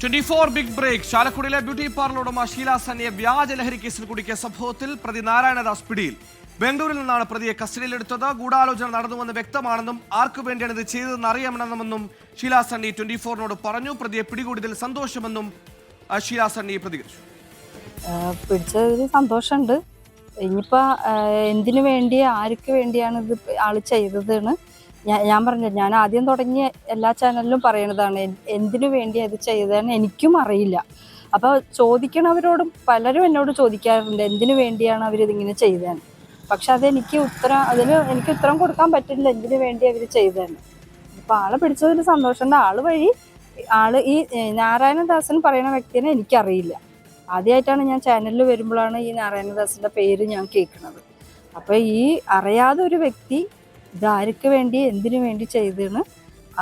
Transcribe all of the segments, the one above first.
24 big break. ചാലക്കുടിയിലെ beauty parlour ഉടമ ഷീല സന്നിയെ വ്യാജ ലഹരി കേസിൽ കുടുക്കിയ സംഭവത്തിൽ പ്രതി നാരായണദാസ് പിടിയിൽ. ബംഗളൂരിൽ നിന്നാണ് പ്രതിയെ കസ്റ്റഡിയിലെടുത്തത്. ഗൂഢാലോചന നടന്നുവെന്ന് വ്യക്തമാണെന്നും ആർക്കു വേണ്ടിയാണ് ഇത് ചെയ്തതെന്ന് അറിയണമെന്നും ഷീല സണ്ണി 24നോട് പറഞ്ഞു. പ്രതിയെ പിടികൂടിയതിൽ സന്തോഷമെന്നും ഷീല സണ്ണി പ്രതികരിച്ചു. പിടിച്ചതിൽ സന്തോഷമുണ്ട്. ഇനിയിപ്പോൾ എന്തിനു വേണ്ടി ആർക്ക് വേണ്ടിയാണ് ഇത് ആൾ ചെയ്തതെന്ന് ഞാൻ പറഞ്ഞു. ഞാൻ ആദ്യം തുടങ്ങിയ എല്ലാ ചാനലിലും പറയണതാണ് എന്തിനു വേണ്ടിയാണ് ഇത് ചെയ്തതെന്ന് എനിക്കും അറിയില്ല. അപ്പോൾ ചോദിക്കണവരോടും പലരും എന്നോട് ചോദിക്കാറുണ്ട് എന്തിനു വേണ്ടിയാണ് അവരിതിങ്ങനെ ചെയ്തതെന്ന്. പക്ഷെ എനിക്ക് ഉത്തരം കൊടുക്കാൻ പറ്റില്ല എന്തിനു വേണ്ടി അവർ ചെയ്തതെന്ന്. അപ്പോൾ ആളെ പിടിച്ചതിൽ സന്തോഷമുണ്ട്. ഈ നാരായണദാസൻ പറയുന്ന വ്യക്തിനെ എനിക്കറിയില്ല. ആദ്യമായിട്ടാണ് ഞാൻ ചാനലിൽ വരുമ്പോഴാണ് ഈ നാരായണദാസിൻ്റെ പേര് ഞാൻ കേൾക്കുന്നത്. അപ്പോൾ ഈ അറിയാതെ ഒരു വ്യക്തി ഇത് ആർക്ക് വേണ്ടി എന്തിനു വേണ്ടി ചെയ്തതെന്ന്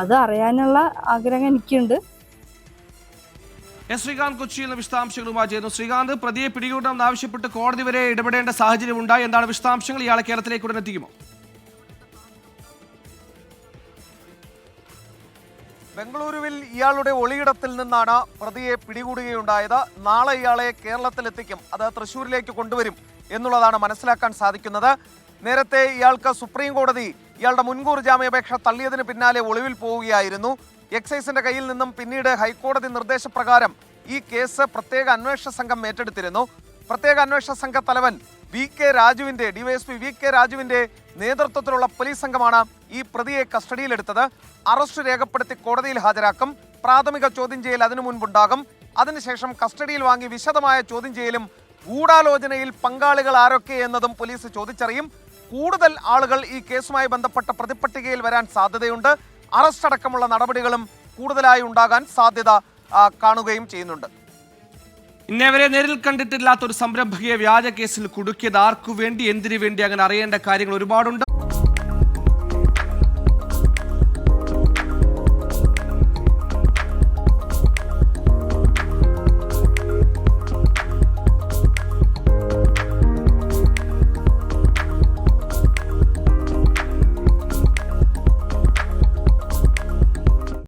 അത് അറിയാനുള്ള ആഗ്രഹം എനിക്കുണ്ട്. ശ്രീകാന്ത് കൊച്ചിയിൽ നിന്ന് വിശദാംശങ്ങളുമായി ചെയ്യുന്നു. ശ്രീകാന്ത്, പ്രതിയെ പിടികൂടണമെന്ന് ആവശ്യപ്പെട്ട് കോടതി വരെ ഇടപെടേണ്ട സാഹചര്യം ഉണ്ടായി. എന്താണ് വിശദാംശങ്ങൾ? ഇയാളെ കേരളത്തിലേക്ക് ഉടൻ എത്തിക്കുമോ? ബംഗളൂരുവിൽ ഇയാളുടെ ഒളിയിടത്തിൽ നിന്നാണ് പ്രതിയെ പിടികൂടുകയുണ്ടായത്. നാളെ ഇയാളെ കേരളത്തിലെത്തിക്കും. അത് തൃശ്ശൂരിലേക്ക് കൊണ്ടുവരും എന്നുള്ളതാണ് മനസ്സിലാക്കാൻ സാധിക്കുന്നത്. നേരത്തെ ഇയാൾക്ക് സുപ്രീം കോടതി ഇയാളുടെ മുൻകൂർ ജാമ്യാപേക്ഷ തള്ളിയതിന് പിന്നാലെ ഒളിവിൽ പോവുകയായിരുന്നു. എക്സൈസിന്റെ കയ്യിൽ നിന്നും പിന്നീട് ഹൈക്കോടതി നിർദ്ദേശപ്രകാരം ഈ കേസ് പ്രത്യേക അന്വേഷണ സംഘം ഏറ്റെടുത്തിരുന്നു. പ്രത്യേക അന്വേഷണ സംഘ തലവൻ ഡിവൈഎസ്പി വി കെ രാജുവിന്റെ നേതൃത്വത്തിലുള്ള പോലീസ് സംഘമാണ് ഈ പ്രതിയെ കസ്റ്റഡിയിലെടുത്തത്. അറസ്റ്റ് രേഖപ്പെടുത്തി കോടതിയിൽ ഹാജരാക്കും. പ്രാഥമിക ചോദ്യം ചെയ്യൽ അതിനു മുൻപുണ്ടാകും. അതിനുശേഷം കസ്റ്റഡിയിൽ വാങ്ങി വിശദമായ ചോദ്യം ചെയ്യലും ഗൂഢാലോചനയിൽ പങ്കാളികൾ ആരൊക്കെ എന്നതും പോലീസ് ചോദിച്ചറിയും. കൂടുതൽ ആളുകൾ ഈ കേസുമായി ബന്ധപ്പെട്ട പ്രതിപ്പട്ടികയിൽ വരാൻ സാധ്യതയുണ്ട്. അറസ്റ്റ് അടക്കമുള്ള നടപടികളും കൂടുതലായി ഉണ്ടാകാൻ സാധ്യത കാണുകയും ചെയ്യുന്നുണ്ട്. ഇന്നേവരെ നേരിൽ കണ്ടിട്ടില്ലാത്ത ഒരു സംരംഭകയെ വ്യാജ കേസിൽ കുടുക്കിയത് ആർക്കു വേണ്ടി എന്തിനു വേണ്ടി അങ്ങനെ അറിയേണ്ട കാര്യങ്ങൾ ഒരുപാടുണ്ട്.